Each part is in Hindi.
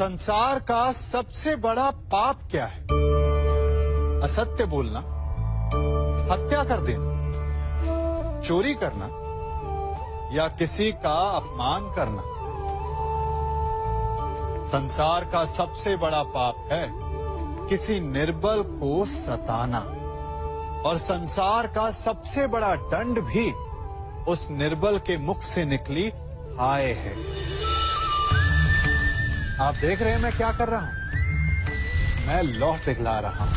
संसार का सबसे बड़ा पाप क्या है? असत्य बोलना, हत्या कर देना, चोरी करना या किसी का अपमान करना। संसार का सबसे बड़ा पाप है किसी निर्बल को सताना, और संसार का सबसे बड़ा दंड भी उस निर्बल के मुख से निकली हाय है। आप देख रहे हैं मैं क्या कर रहा हूं? मैं लौह पिघला रहा हूं,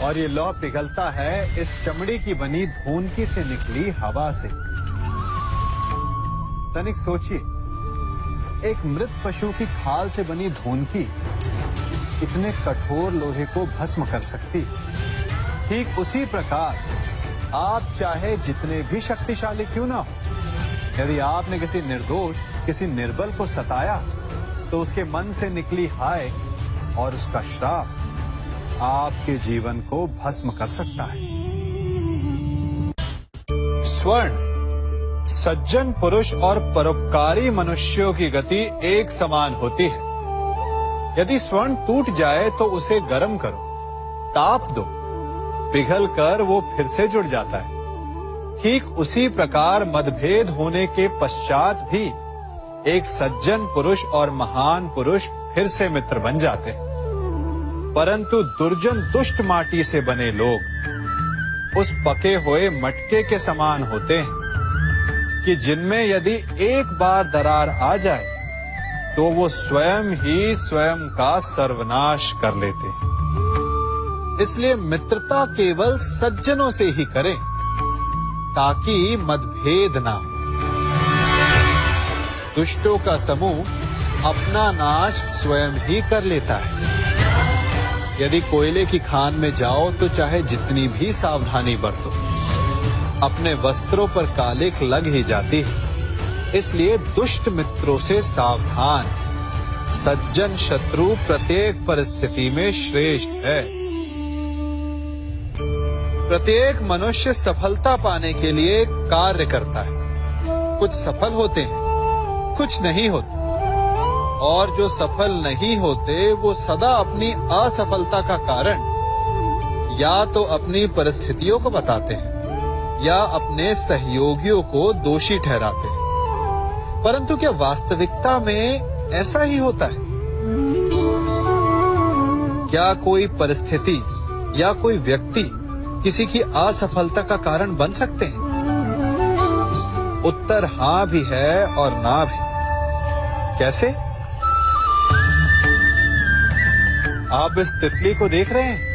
और ये लौह पिघलता है इस चमड़ी की बनी धूनकी से निकली हवा से। तनिक सोचिए, एक मृत पशु की खाल से बनी धूनकी इतने कठोर लोहे को भस्म कर सकती। ठीक उसी प्रकार आप चाहे जितने भी शक्तिशाली क्यों ना हो, यदि आपने किसी निर्दोष, किसी निर्बल को सताया तो उसके मन से निकली हाय और उसका श्राप आपके जीवन को भस्म कर सकता है। स्वर्ण सज्जन पुरुष और परोपकारी मनुष्यों की गति एक समान होती है। यदि स्वर्ण टूट जाए तो उसे गर्म करो, ताप दो, पिघल कर वो फिर से जुड़ जाता है। ठीक उसी प्रकार मतभेद होने के पश्चात भी एक सज्जन पुरुष और महान पुरुष फिर से मित्र बन जाते हैं। परंतु दुर्जन दुष्ट माटी से बने लोग उस पके हुए मटके के समान होते हैं कि जिनमें यदि एक बार दरार आ जाए तो वो स्वयं ही स्वयं का सर्वनाश कर लेते हैं। इसलिए मित्रता केवल सज्जनों से ही करें ताकि मतभेद ना हो। दुष्टों का समूह अपना नाश स्वयं ही कर लेता है। यदि कोयले की खान में जाओ तो चाहे जितनी भी सावधानी बरतो, अपने वस्त्रों पर कालिख लग ही जाती है। इसलिए दुष्ट मित्रों से सावधान। सज्जन शत्रु प्रत्येक परिस्थिति में श्रेष्ठ है। प्रत्येक मनुष्य सफलता पाने के लिए कार्य करता है। कुछ सफल होते हैं, कुछ नहीं होते, और जो सफल नहीं होते वो सदा अपनी असफलता का कारण या तो अपनी परिस्थितियों को बताते हैं या अपने सहयोगियों को दोषी ठहराते हैं। परंतु क्या वास्तविकता में ऐसा ही होता है? क्या कोई परिस्थिति या कोई व्यक्ति किसी की असफलता का कारण बन सकते हैं? उत्तर हां भी है और ना भी। कैसे? आप इस तितली को देख रहे हैं?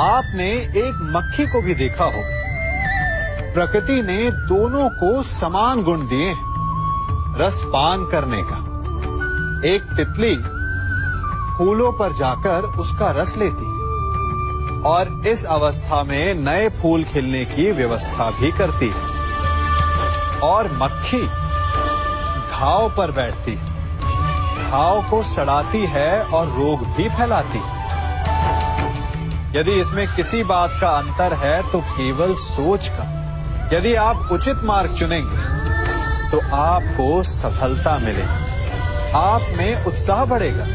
आपने एक मक्खी को भी देखा होगा। प्रकृति ने दोनों को समान गुण दिए हैं रस पान करने का। एक तितली फूलों पर जाकर उसका रस लेती और इस अवस्था में नए फूल खिलने की व्यवस्था भी करती, और मक्खी घाव पर बैठती, घाव को सड़ाती है और रोग भी फैलाती। यदि इसमें किसी बात का अंतर है तो केवल सोच का। यदि आप उचित मार्ग चुनेंगे तो आपको सफलता मिलेगी, आप में उत्साह बढ़ेगा,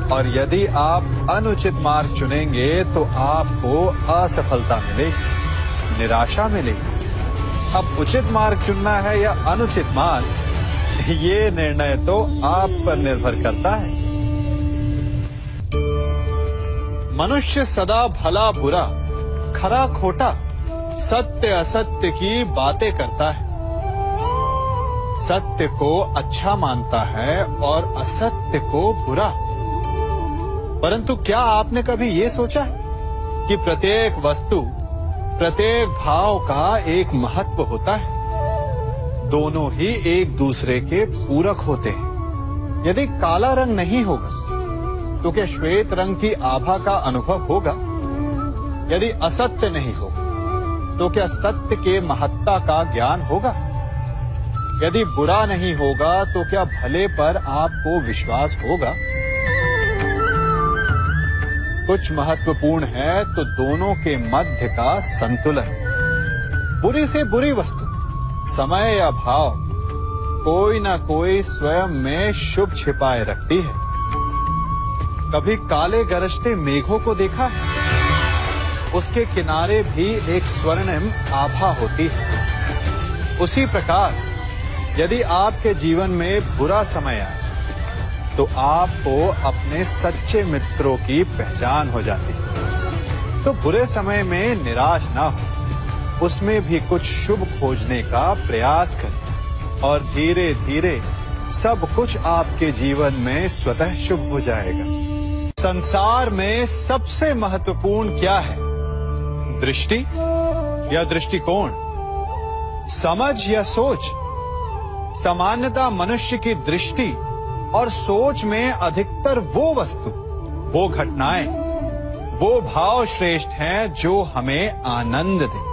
और यदि आप अनुचित मार्ग चुनेंगे तो आपको असफलता मिलेगी, निराशा मिलेगी। अब उचित मार्ग चुनना है या अनुचित मार्ग, ये निर्णय तो आप पर निर्भर करता है। मनुष्य सदा भला बुरा, खरा खोटा, सत्य असत्य की बातें करता है। सत्य को अच्छा मानता है और असत्य को बुरा। परंतु क्या आपने कभी ये सोचा है कि प्रत्येक वस्तु, प्रत्येक भाव का एक महत्व होता है? दोनों ही एक दूसरे के पूरक होते हैं। यदि काला रंग नहीं होगा तो क्या श्वेत रंग की आभा का अनुभव होगा? यदि असत्य नहीं होगा तो क्या सत्य के महत्ता का ज्ञान होगा? यदि बुरा नहीं होगा तो क्या भले पर आपको विश्वास होगा? कुछ महत्वपूर्ण है तो दोनों के मध्य का संतुलन। बुरी से बुरी वस्तु, समय या भाव, कोई ना कोई स्वयं में शुभ छिपाए रखती है। कभी काले गरजते मेघों को देखा है? उसके किनारे भी एक स्वर्णिम आभा होती है। उसी प्रकार यदि आपके जीवन में बुरा समय आए तो आपको अपने सच्चे मित्रों की पहचान हो जाती है। तो बुरे समय में निराश ना हो, उसमें भी कुछ शुभ खोजने का प्रयास करें और धीरे धीरे सब कुछ आपके जीवन में स्वतः शुभ हो जाएगा। संसार में सबसे महत्वपूर्ण क्या है? दृष्टि या दृष्टिकोण, समझ या सोच? सामान्यतः मनुष्य की दृष्टि और सोच में अधिकतर वो वस्तु, वो घटनाएं, वो भाव श्रेष्ठ हैं जो हमें आनंद दें,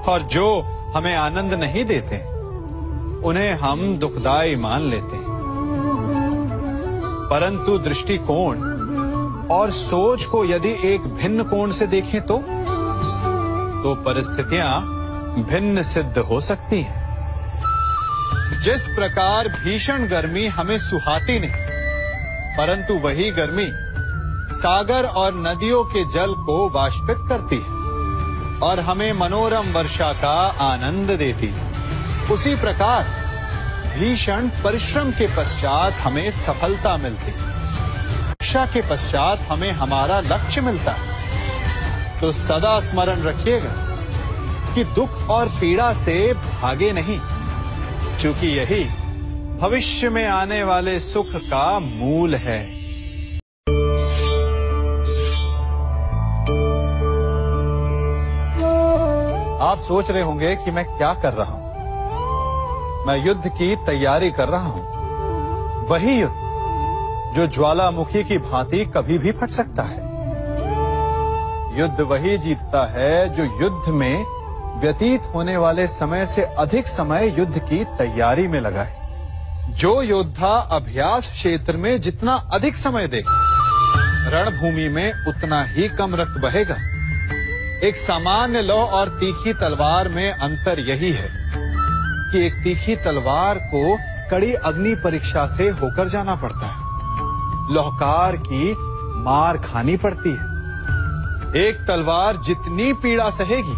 और जो हमें आनंद नहीं देते उन्हें हम दुखदाई मान लेते हैं। परंतु दृष्टिकोण और सोच को यदि एक भिन्न कोण से देखें तो परिस्थितियां भिन्न सिद्ध हो सकती हैं। जिस प्रकार भीषण गर्मी हमें सुहाती नहीं, परंतु वही गर्मी सागर और नदियों के जल को वाष्पित करती है और हमें मनोरम वर्षा का आनंद देती है, उसी प्रकार भीषण परिश्रम के पश्चात हमें सफलता मिलती है। वर्षा के पश्चात हमें हमारा लक्ष्य मिलता है। तो सदा स्मरण रखिएगा कि दुख और पीड़ा से भागे नहीं, क्योंकि यही भविष्य में आने वाले सुख का मूल है। आप सोच रहे होंगे कि मैं क्या कर रहा हूं। मैं युद्ध की तैयारी कर रहा हूं। वही युद्ध जो ज्वालामुखी की भांति कभी भी फट सकता है। युद्ध वही जीतता है जो युद्ध में व्यतीत होने वाले समय से अधिक समय युद्ध की तैयारी में लगाए। जो योद्धा अभ्यास क्षेत्र में जितना अधिक समय दे, रणभूमि में उतना ही कम रक्त बहेगा। एक सामान्य लौह और तीखी तलवार में अंतर यही है कि एक तीखी तलवार को कड़ी अग्नि परीक्षा से होकर जाना पड़ता है, लौहकार की मार खानी पड़ती है। एक तलवार जितनी पीड़ा सहेगी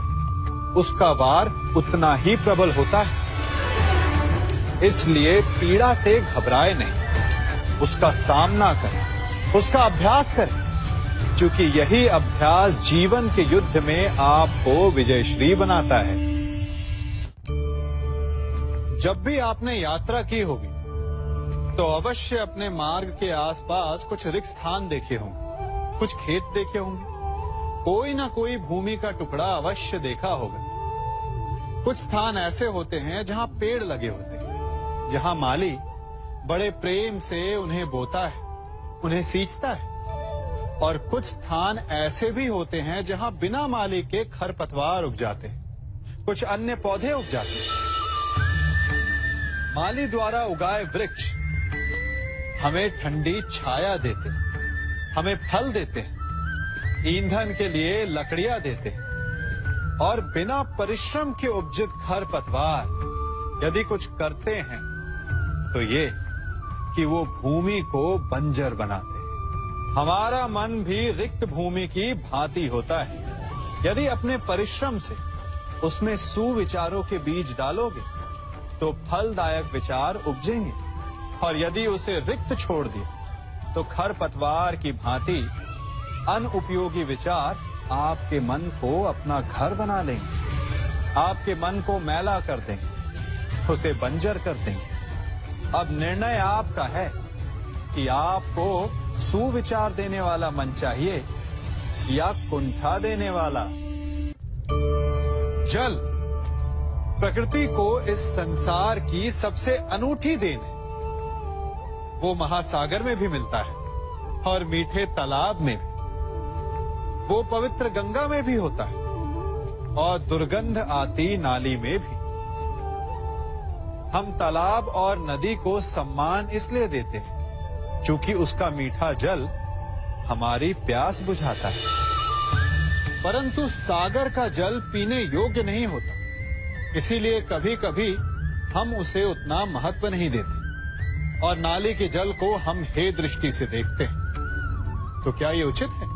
उसका वार उतना ही प्रबल होता है। इसलिए पीड़ा से घबराए नहीं, उसका सामना करें, उसका अभ्यास करें, क्योंकि यही अभ्यास जीवन के युद्ध में आपको विजयश्री बनाता है। जब भी आपने यात्रा की होगी तो अवश्य अपने मार्ग के आसपास कुछ रिक्त स्थान देखे होंगे, कुछ खेत देखे होंगे, कोई ना कोई भूमि का टुकड़ा अवश्य देखा होगा। कुछ स्थान ऐसे होते हैं जहां पेड़ लगे होते हैं, जहां माली बड़े प्रेम से उन्हें बोता है, उन्हें सींचता है। और कुछ स्थान ऐसे भी होते हैं जहां बिना माली के खरपतवार उग जाते हैं, कुछ अन्य पौधे उग जाते हैं। माली द्वारा उगाए वृक्ष हमें ठंडी छाया देते हैं, हमें फल देते हैं, ईंधन के लिए लकड़ियां देते हैं। और बिना परिश्रम के उपजित खरपतवार यदि कुछ करते हैं तो ये कि वो भूमि को बंजर बनाते हैं। हमारा मन भी रिक्त भूमि की भांति होता है। यदि अपने परिश्रम से उसमें सुविचारों के बीज डालोगे तो फलदायक विचार उपजेंगे, और यदि उसे रिक्त छोड़ दिया तो खरपतवार की भांति अनुपयोगी विचार आपके मन को अपना घर बना लेंगे, आपके मन को मैला कर देंगे, उसे बंजर कर देंगे। अब निर्णय आपका है कि आपको सुविचार देने वाला मन चाहिए या कुंठा देने वाला। जल प्रकृति को इस संसार की सबसे अनूठी देन है। वो महासागर में भी मिलता है और मीठे तालाब में भी, वो पवित्र गंगा में भी होता है और दुर्गंध आती नाली में भी। हम तालाब और नदी को सम्मान इसलिए देते हैं क्योंकि उसका मीठा जल हमारी प्यास बुझाता है। परंतु सागर का जल पीने योग्य नहीं होता, इसीलिए कभी कभी हम उसे उतना महत्व नहीं देते और नाली के जल को हम हे दृष्टि से देखते हैं। तो क्या ये उचित है?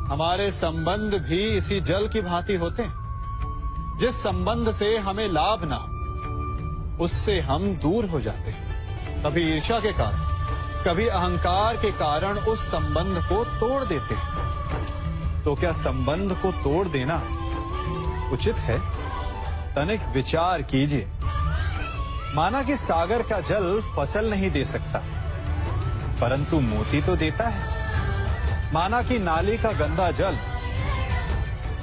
हमारे संबंध भी इसी जल की भांति होते हैं। जिस संबंध से हमें लाभ ना हो, उससे हम दूर हो जाते हैं। कभी ईर्ष्या के कारण, कभी अहंकार के कारण उस संबंध को तोड़ देते हैं। तो क्या संबंध को तोड़ देना उचित है? तनिक विचार कीजिए। माना कि सागर का जल फसल नहीं दे सकता, परंतु मोती तो देता है। माना कि नाली का गंदा जल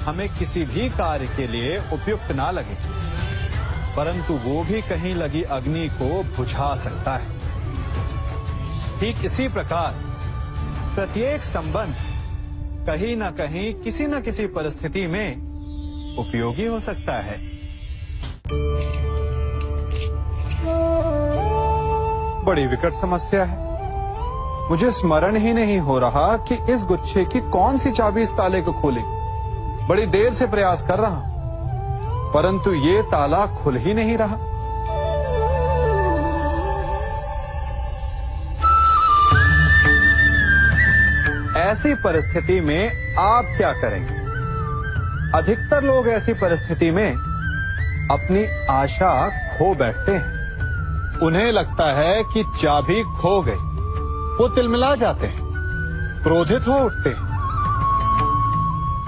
हमें किसी भी कार्य के लिए उपयुक्त ना लगे, परंतु वो भी कहीं लगी अग्नि को बुझा सकता है। ठीक इसी प्रकार प्रत्येक संबंध कहीं ना कहीं किसी न किसी परिस्थिति में उपयोगी हो सकता है। बड़ी विकट समस्या है। मुझे स्मरण ही नहीं हो रहा कि इस गुच्छे की कौन सी चाबी इस ताले को खोलेगी। बड़ी देर से प्रयास कर रहा हूं, परंतु ये ताला खुल ही नहीं रहा। ऐसी परिस्थिति में आप क्या करेंगे? अधिकतर लोग ऐसी परिस्थिति में अपनी आशा खो बैठते हैं। उन्हें लगता है कि चाबी खो गई। वो तिलमिला जाते हैं, क्रोधित हो उठते हैं।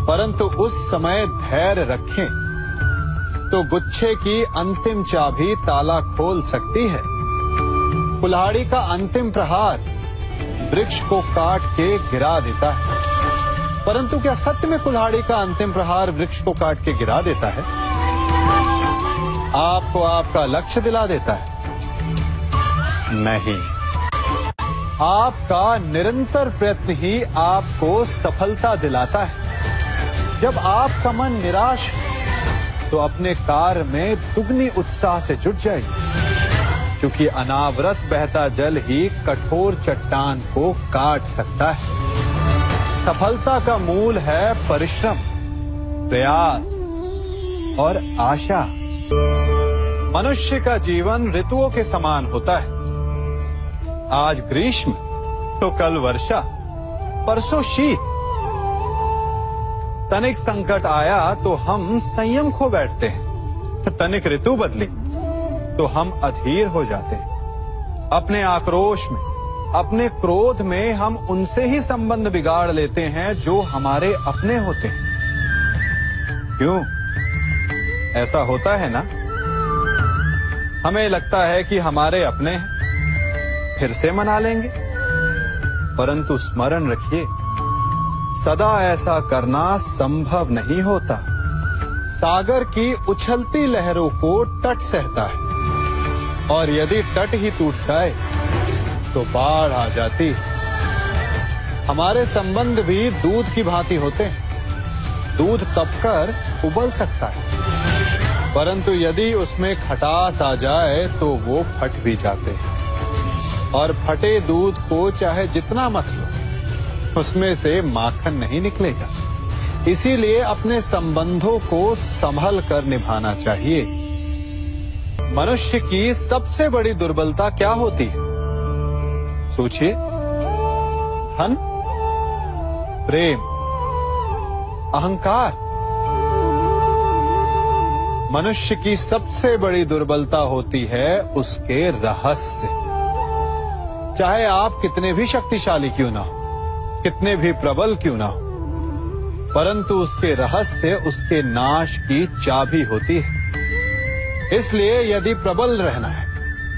परंतु उस समय धैर्य रखें तो गुच्छे की अंतिम चाबी ताला खोल सकती है। कुल्हाड़ी का अंतिम प्रहार वृक्ष को काट के गिरा देता है, परंतु क्या सत्य में कुल्हाड़ी का अंतिम प्रहार वृक्ष को काट के गिरा देता है? आपको आपका लक्ष्य दिला देता है? नहीं। आपका निरंतर प्रयत्न ही आपको सफलता दिलाता है। जब आपका मन निराश है तो अपने कार्य में दुगनी उत्साह से जुट जाइए, क्योंकि अनावरत बहता जल ही कठोर चट्टान को काट सकता है। सफलता का मूल है परिश्रम, प्रयास और आशा। मनुष्य का जीवन ऋतुओं के समान होता है। आज ग्रीष्म तो कल वर्षा, परसों शीत। तनिक संकट आया तो हम संयम खो बैठते हैं। तनिक ऋतु बदली तो हम अधीर हो जाते हैं। अपने आक्रोश में, अपने क्रोध में हम उनसे ही संबंध बिगाड़ लेते हैं जो हमारे अपने होते हैं। क्यों ऐसा होता है ना? हमें लगता है कि हमारे अपने हैं, फिर से मना लेंगे, परंतु स्मरण रखिए, सदा ऐसा करना संभव नहीं होता। सागर की उछलती लहरों को तट सहता है, और यदि तट ही टूट जाए तो बाढ़ आ जाती। हमारे संबंध भी दूध की भांति होते हैं। दूध तपकर उबल सकता है, परंतु यदि उसमें खटास आ जाए तो वो फट भी जाते हैं। और फटे दूध को चाहे जितना मत लो, उसमें से माखन नहीं निकलेगा। इसीलिए अपने संबंधों को संभल कर निभाना चाहिए। मनुष्य की सबसे बड़ी दुर्बलता क्या होती है? सोचिए। धन, प्रेम, अहंकार। मनुष्य की सबसे बड़ी दुर्बलता होती है उसके रहस्य। चाहे आप कितने भी शक्तिशाली क्यों ना हो, कितने भी प्रबल क्यों ना हो, परंतु उसके रहस्य उसके नाश की चाबी होती है। इसलिए यदि प्रबल रहना है,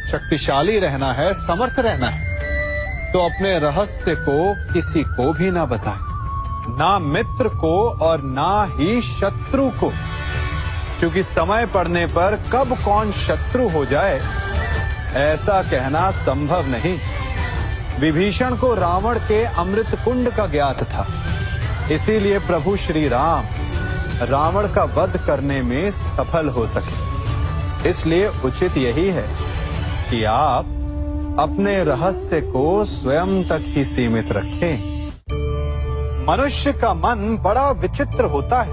शक्तिशाली रहना है, समर्थ रहना है, तो अपने रहस्य को किसी को भी ना बताएं, ना मित्र को और ना ही शत्रु को, क्योंकि समय पड़ने पर कब कौन शत्रु हो जाए ऐसा कहना संभव नहीं। विभीषण को रावण के अमृत कुंड का ज्ञात था, इसीलिए प्रभु श्री राम रावण का वध करने में सफल हो सके। इसलिए उचित यही है कि आप अपने रहस्य को स्वयं तक ही सीमित रखें। मनुष्य का मन बड़ा विचित्र होता है,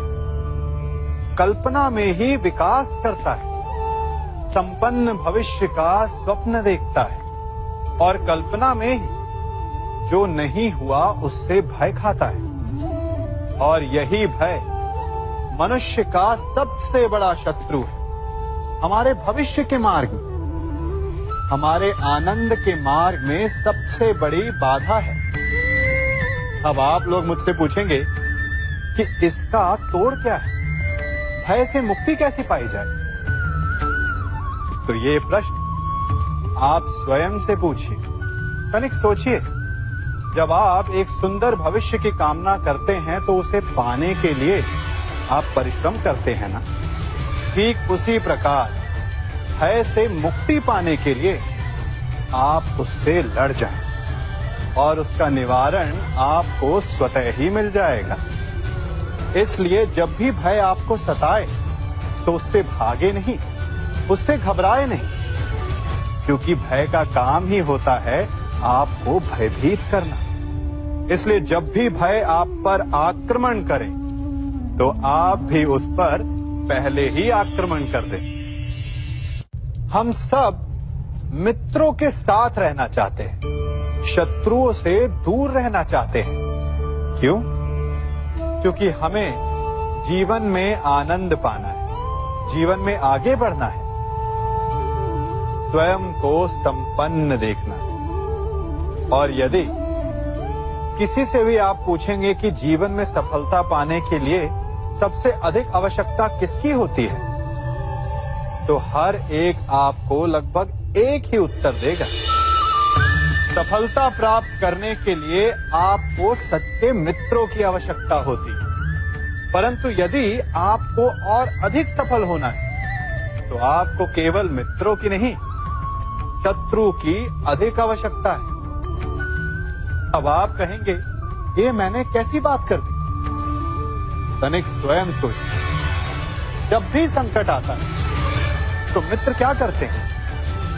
कल्पना में ही विकास करता है। संपन्न भविष्य का स्वप्न देखता है और कल्पना में ही जो नहीं हुआ उससे भय खाता है। और यही भय मनुष्य का सबसे बड़ा शत्रु है। हमारे भविष्य के मार्ग में, हमारे आनंद के मार्ग में सबसे बड़ी बाधा है। अब आप लोग मुझसे पूछेंगे कि इसका तोड़ क्या है, भय से मुक्ति कैसे पाई जाए? तो ये प्रश्न आप स्वयं से पूछिए। तनिक सोचिए, जब आप एक सुंदर भविष्य की कामना करते हैं तो उसे पाने के लिए आप परिश्रम करते हैं ना? ठीक उसी प्रकार भय से मुक्ति पाने के लिए आप उससे लड़ जाएं और उसका निवारण आपको स्वतः ही मिल जाएगा। इसलिए जब भी भय आपको सताए तो उससे भागे नहीं, उससे घबराए नहीं, क्योंकि भय का काम ही होता है आपको भयभीत करना। इसलिए जब भी भय आप पर आक्रमण करे तो आप भी उस पर पहले ही आक्रमण कर दें। हम सब मित्रों के साथ रहना चाहते हैं, शत्रुओं से दूर रहना चाहते हैं। क्यों? क्योंकि हमें जीवन में आनंद पाना है, जीवन में आगे बढ़ना है, स्वयं को संपन्न देखना है। और यदि किसी से भी आप पूछेंगे कि जीवन में सफलता पाने के लिए सबसे अधिक आवश्यकता किसकी होती है, तो हर एक आपको लगभग एक ही उत्तर देगा। सफलता प्राप्त करने के लिए आपको सच्चे मित्रों की आवश्यकता होती है। परंतु यदि आपको और अधिक सफल होना है तो आपको केवल मित्रों की नहीं, शत्रु की अधिक आवश्यकता है। अब आप कहेंगे, ये मैंने कैसी बात कर दी? तनिक स्वयं सोचिए। जब भी संकट आता है तो मित्र क्या करते हैं?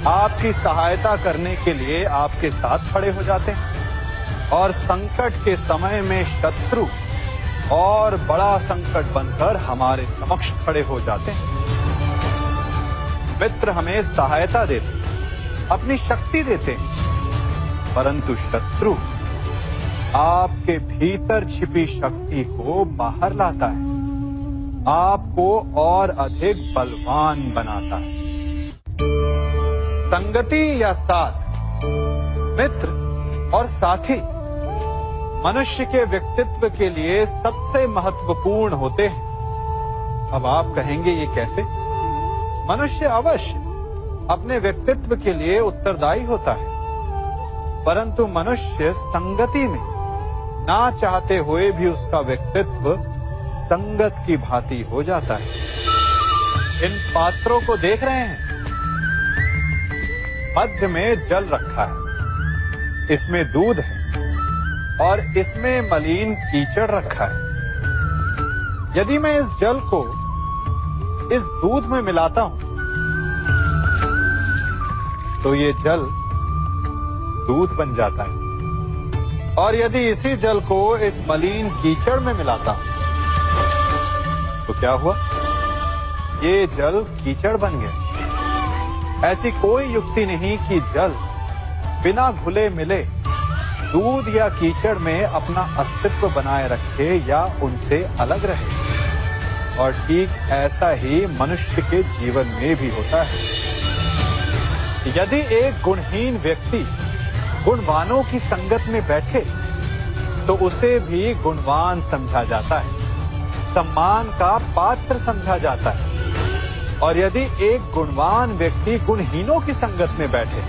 आपकी सहायता करने के लिए आपके साथ खड़े हो जाते हैं। और संकट के समय में शत्रु और बड़ा संकट बनकर हमारे समक्ष खड़े हो जाते हैं। मित्र हमें सहायता देते हैं, अपनी शक्ति देते हैं, परंतु शत्रु आपके भीतर छिपी शक्ति को बाहर लाता है, आपको और अधिक बलवान बनाता है। संगति या साथ, मित्र और साथी मनुष्य के व्यक्तित्व के लिए सबसे महत्वपूर्ण होते हैं। अब आप कहेंगे, ये कैसे? मनुष्य अवश्य अपने व्यक्तित्व के लिए उत्तरदायी होता है, परंतु मनुष्य संगति में ना चाहते हुए भी उसका व्यक्तित्व संगत की भांति हो जाता है। इन पात्रों को देख रहे हैं, मध्य में जल रखा है, इसमें दूध है और इसमें मलिन कीचड़ रखा है। यदि मैं इस जल को इस दूध में मिलाता हूं तो ये जल दूध बन जाता है, और यदि इसी जल को इस मलिन कीचड़ में मिलाता हूं तो क्या हुआ? ये जल कीचड़ बन गया। ऐसी कोई युक्ति नहीं कि जल बिना घुले मिले दूध या कीचड़ में अपना अस्तित्व बनाए रखे या उनसे अलग रहे। और ठीक ऐसा ही मनुष्य के जीवन में भी होता है। यदि एक गुणहीन व्यक्ति गुणवानों की संगत में बैठे तो उसे भी गुणवान समझा जाता है, सम्मान का पात्र समझा जाता है। और यदि एक गुणवान व्यक्ति गुणहीनों की संगत में बैठे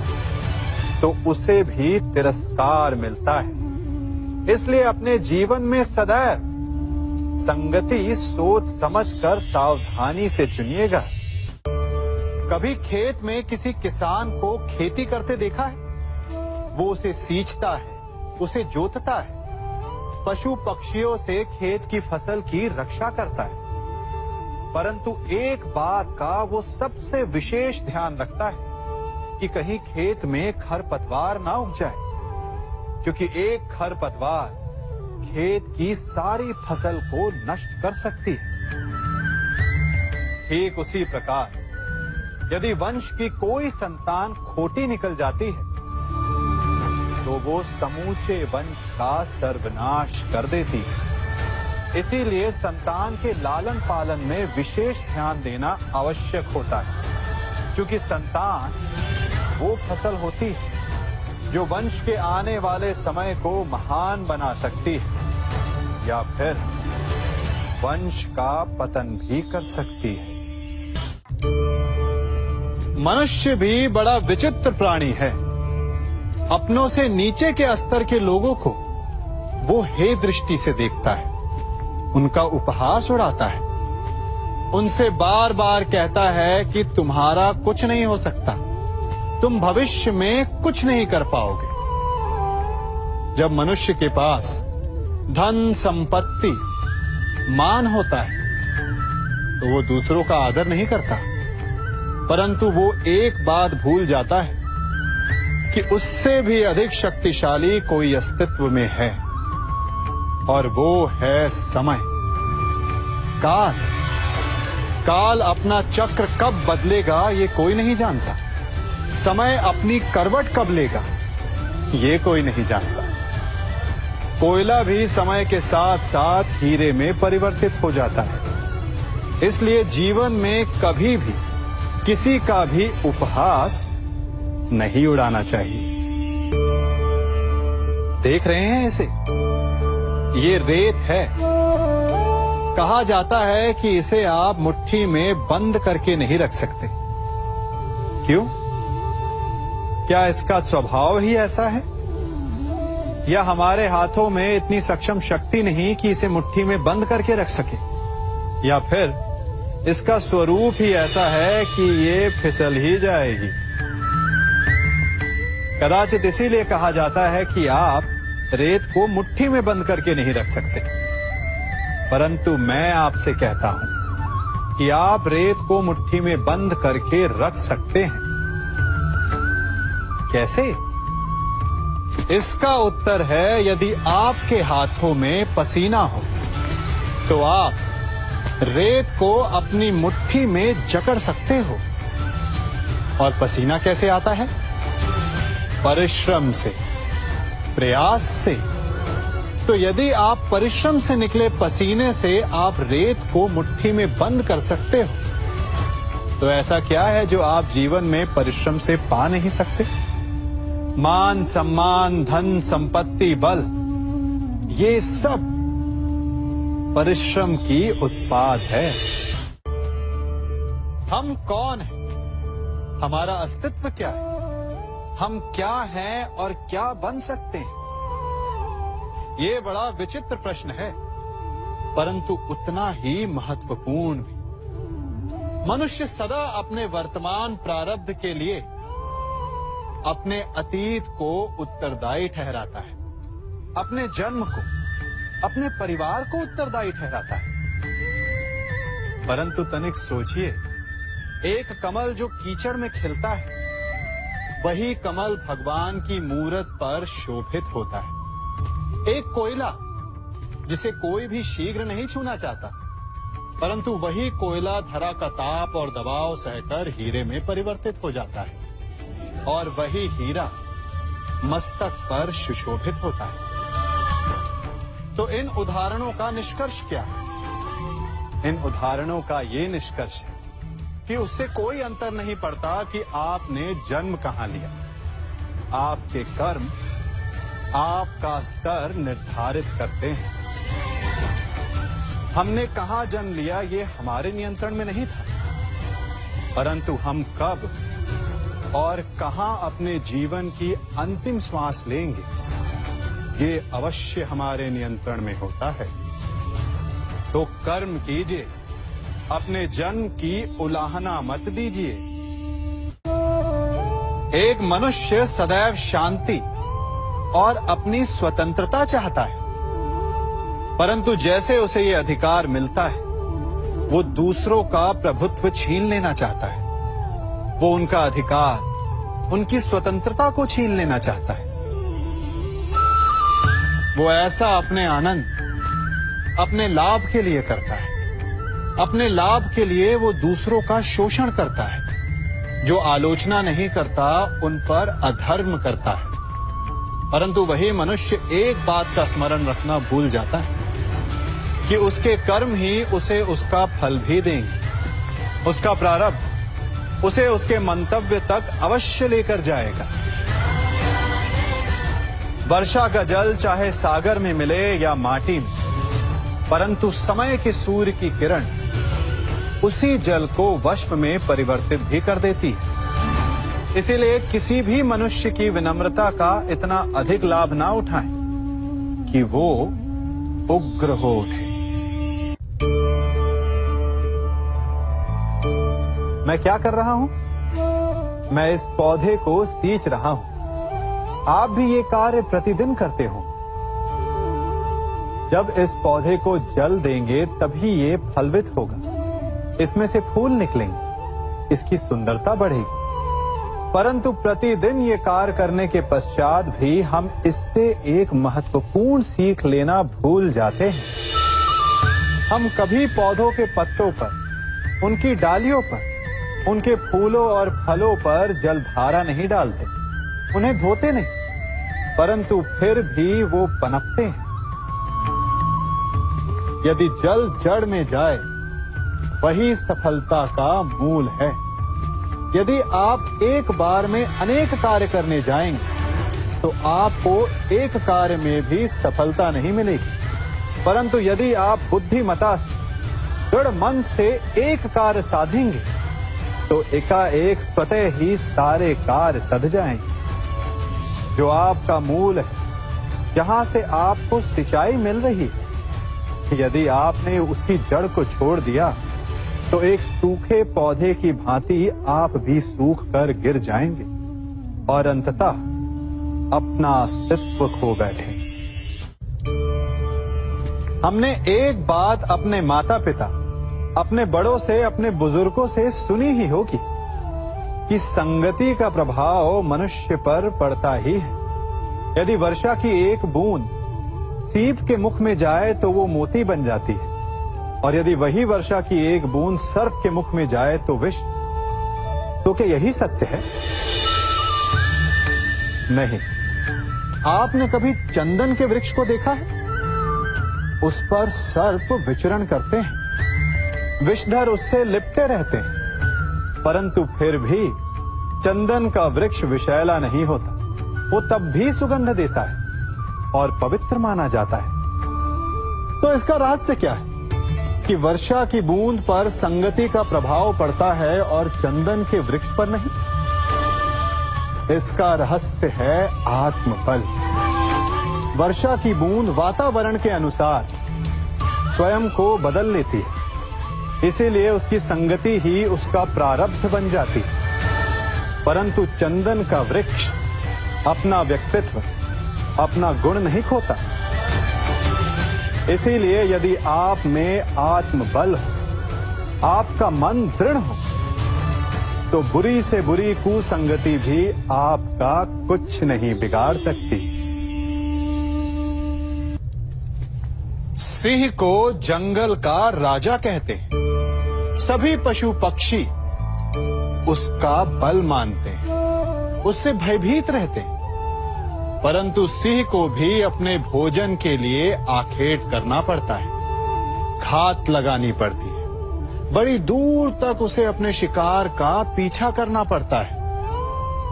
तो उसे भी तिरस्कार मिलता है। इसलिए अपने जीवन में सदैव संगति सोच समझकर सावधानी से चुनिएगा। कभी खेत में किसी किसान को खेती करते देखा है? वो उसे सींचता है, उसे जोतता है, पशु पक्षियों से खेत की फसल की रक्षा करता है, परंतु एक बात का वो सबसे विशेष ध्यान रखता है कि कहीं खेत में खरपतवार ना उग जाए, क्योंकि एक खरपतवार खेत की सारी फसल को नष्ट कर सकती है। ठीक उसी प्रकार यदि वंश की कोई संतान खोटी निकल जाती है तो वो समूचे वंश का सर्वनाश कर देती है। इसीलिए संतान के लालन पालन में विशेष ध्यान देना आवश्यक होता है, क्योंकि संतान वो फसल होती है जो वंश के आने वाले समय को महान बना सकती है या फिर वंश का पतन भी कर सकती है। मनुष्य भी बड़ा विचित्र प्राणी है। अपनों से नीचे के स्तर के लोगों को वो हे दृष्टि से देखता है, उनका उपहास उड़ाता है, उनसे बार बार कहता है कि तुम्हारा कुछ नहीं हो सकता, तुम भविष्य में कुछ नहीं कर पाओगे। जब मनुष्य के पास धन, संपत्ति, मान होता है तो वो दूसरों का आदर नहीं करता, परंतु वो एक बात भूल जाता है कि उससे भी अधिक शक्तिशाली कोई अस्तित्व में है, और वो है समय। काल अपना चक्र कब बदलेगा ये कोई नहीं जानता। समय अपनी करवट कब लेगा ये कोई नहीं जानता। कोयला भी समय के साथ साथ हीरे में परिवर्तित हो जाता है। इसलिए जीवन में कभी भी किसी का भी उपहास नहीं उड़ाना चाहिए। देख रहे हैं इसे, ये रेत है। कहा जाता है कि इसे आप मुट्ठी में बंद करके नहीं रख सकते। क्यों? क्या इसका स्वभाव ही ऐसा है, या हमारे हाथों में इतनी सक्षम शक्ति नहीं कि इसे मुट्ठी में बंद करके रख सके, या फिर इसका स्वरूप ही ऐसा है कि ये फिसल ही जाएगी। कदाचित इसीलिए कहा जाता है कि आप रेत को मुट्ठी में बंद करके नहीं रख सकते, परंतु मैं आपसे कहता हूं कि आप रेत को मुट्ठी में बंद करके रख सकते हैं। कैसे? इसका उत्तर है, यदि आपके हाथों में पसीना हो तो आप रेत को अपनी मुट्ठी में जकड़ सकते हो। और पसीना कैसे आता है? परिश्रम से, प्रयास से। तो यदि आप परिश्रम से निकले पसीने से आप रेत को मुट्ठी में बंद कर सकते हो, तो ऐसा क्या है जो आप जीवन में परिश्रम से पा नहीं सकते? मान, सम्मान, धन, संपत्ति, बल, ये सब परिश्रम की उत्पाद है। हम कौन हैं? हमारा अस्तित्व क्या है? हम क्या हैं और क्या बन सकते हैं? ये बड़ा विचित्र प्रश्न है, परंतु उतना ही महत्वपूर्ण भी। मनुष्य सदा अपने वर्तमान प्रारब्ध के लिए अपने अतीत को उत्तरदायी ठहराता है, अपने जन्म को, अपने परिवार को उत्तरदायी ठहराता है। परंतु तनिक सोचिए, एक कमल जो कीचड़ में खिलता है, वही कमल भगवान की मूरत पर शोभित होता है। एक कोयला जिसे कोई भी शीघ्र नहीं छूना चाहता, परंतु वही कोयला धरा का ताप और दबाव सहकर हीरे में परिवर्तित हो जाता है, और वही हीरा मस्तक पर सुशोभित होता है। तो इन उदाहरणों का निष्कर्ष क्या है? इन उदाहरणों का ये निष्कर्ष है कि उससे कोई अंतर नहीं पड़ता कि आपने जन्म कहां लिया। आपके कर्म आपका स्तर निर्धारित करते हैं। हमने कहां जन्म लिया ये हमारे नियंत्रण में नहीं था, परंतु हम कब और कहां अपने जीवन की अंतिम श्वास लेंगे ये अवश्य हमारे नियंत्रण में होता है। तो कर्म कीजिए, अपने जन्म की उलाहना मत दीजिए। एक मनुष्य सदैव शांति और अपनी स्वतंत्रता चाहता है, परंतु जैसे उसे ये अधिकार मिलता है, वो दूसरों का प्रभुत्व छीन लेना चाहता है। वो उनका अधिकार, उनकी स्वतंत्रता को छीन लेना चाहता है। वो ऐसा अपने आनंद, अपने लाभ के लिए करता है। अपने लाभ के लिए वो दूसरों का शोषण करता है, जो आलोचना नहीं करता उन पर अधर्म करता है, परंतु वही मनुष्य एक बात का स्मरण रखना भूल जाता है कि उसके कर्म ही उसे उसका फल भी देंगे। उसका प्रारब्ध उसे उसके मंतव्य तक अवश्य लेकर जाएगा। वर्षा का जल चाहे सागर में मिले या माटी में, परंतु समय के सूर्य की किरण उसी जल को वष्प में परिवर्तित भी कर देती है। इसीलिए किसी भी मनुष्य की विनम्रता का इतना अधिक लाभ ना उठाएं कि वो उग्र हो उठे। मैं क्या कर रहा हूं? मैं इस पौधे को सींच रहा हूं। आप भी ये कार्य प्रतिदिन करते हो। जब इस पौधे को जल देंगे तभी ये फलवित होगा, इसमें से फूल निकलेंगे, इसकी सुंदरता बढ़ेगी। परंतु प्रतिदिन ये कार्य करने के पश्चात भी हम इससे एक महत्वपूर्ण सीख लेना भूल जाते हैं। हम कभी पौधों के पत्तों पर, उनकी डालियों पर, उनके फूलों और फलों पर जलधारा नहीं डालते, उन्हें धोते नहीं, परंतु फिर भी वो पनपते हैं। यदि जल जड़ में जाए वही सफलता का मूल है। यदि आप एक बार में अनेक कार्य करने जाएंगे तो आपको एक कार्य में भी सफलता नहीं मिलेगी, परंतु यदि आप बुद्धिमता से दृढ़ मन से एक कार्य साधेंगे तो एकाएक स्वतः ही सारे कार्य सध जाएंगे। जो आपका मूल है, जहां से आपको सिंचाई मिल रही है, यदि आपने उसकी जड़ को छोड़ दिया तो एक सूखे पौधे की भांति आप भी सूख कर गिर जाएंगे और अंततः अपना अस्तित्व खो बैठे। हमने एक बात अपने माता पिता, अपने बड़ों से, अपने बुजुर्गों से सुनी ही होगी कि संगति का प्रभाव मनुष्य पर पड़ता ही है। यदि वर्षा की एक बूंद सीप के मुख में जाए तो वो मोती बन जाती है, और यदि वही वर्षा की एक बूंद सर्प के मुख में जाए तो विष। तो क्या यही सत्य है? नहीं। आपने कभी चंदन के वृक्ष को देखा है? उस पर सर्प विचरण करते हैं, विषधर उससे लिपटे रहते हैं, परंतु फिर भी चंदन का वृक्ष विषैला नहीं होता। वो तब भी सुगंध देता है और पवित्र माना जाता है। तो इसका रहस्य क्या है कि वर्षा की बूंद पर संगति का प्रभाव पड़ता है और चंदन के वृक्ष पर नहीं? इसका रहस्य है आत्मबल। वर्षा की बूंद वातावरण के अनुसार स्वयं को बदल लेती है, इसीलिए उसकी संगति ही उसका प्रारब्ध बन जाती है। परंतु चंदन का वृक्ष अपना व्यक्तित्व, अपना गुण नहीं खोता। इसीलिए यदि आप में आत्मबल हो, आपका मन दृढ़ हो, तो बुरी से बुरी कुसंगति भी आपका कुछ नहीं बिगाड़ सकती। सिंह को जंगल का राजा कहते हैं। सभी पशु पक्षी उसका बल मानते हैं, उससे भयभीत रहते हैं, परंतु सिंह को भी अपने भोजन के लिए आखेट करना पड़ता है, घात लगानी पड़ती है, बड़ी दूर तक उसे अपने शिकार का पीछा करना पड़ता है,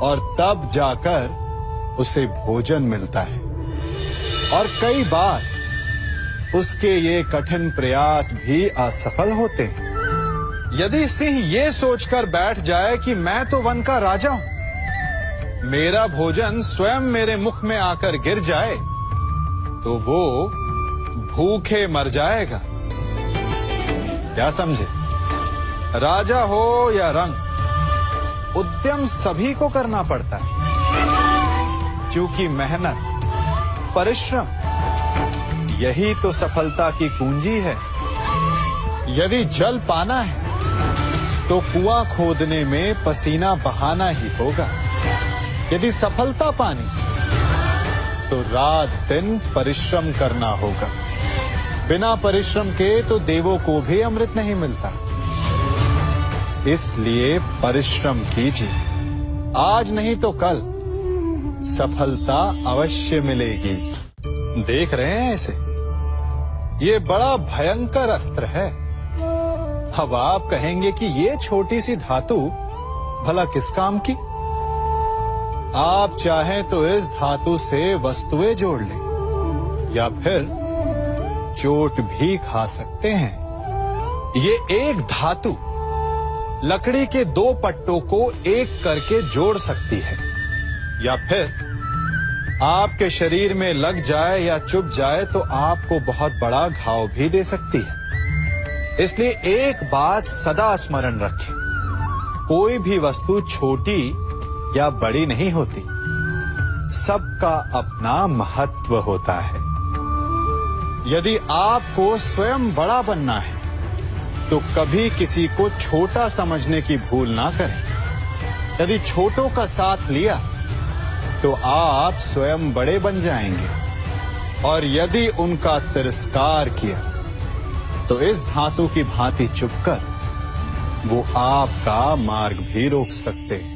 और तब जाकर उसे भोजन मिलता है। और कई बार उसके ये कठिन प्रयास भी असफल होते हैं। यदि सिंह ये सोचकर बैठ जाए कि मैं तो वन का राजा हूं, मेरा भोजन स्वयं मेरे मुख में आकर गिर जाए, तो वो भूखे मर जाएगा। क्या समझे? राजा हो या रंक, उद्यम सभी को करना पड़ता है, क्योंकि मेहनत, परिश्रम यही तो सफलता की कुंजी है। यदि जल पाना है तो कुआं खोदने में पसीना बहाना ही होगा। यदि सफलता पानी तो रात दिन परिश्रम करना होगा। बिना परिश्रम के तो देवों को भी अमृत नहीं मिलता। इसलिए परिश्रम कीजिए। आज नहीं तो कल सफलता अवश्य मिलेगी। देख रहे हैं इसे? ये बड़ा भयंकर अस्त्र है। अब आप कहेंगे कि ये छोटी सी धातु भला किस काम की? आप चाहें तो इस धातु से वस्तुएं जोड़ लें या फिर चोट भी खा सकते हैं। ये एक धातु लकड़ी के दो पट्टों को एक करके जोड़ सकती है या फिर आपके शरीर में लग जाए या चुभ जाए तो आपको बहुत बड़ा घाव भी दे सकती है। इसलिए एक बात सदा स्मरण रखें, कोई भी वस्तु छोटी या बड़ी नहीं होती, सबका अपना महत्व होता है। यदि आपको स्वयं बड़ा बनना है तो कभी किसी को छोटा समझने की भूल ना करें। यदि छोटों का साथ लिया तो आप स्वयं बड़े बन जाएंगे, और यदि उनका तिरस्कार किया तो इस धातु की भांति चुभकर वो आपका मार्ग भी रोक सकते हैं।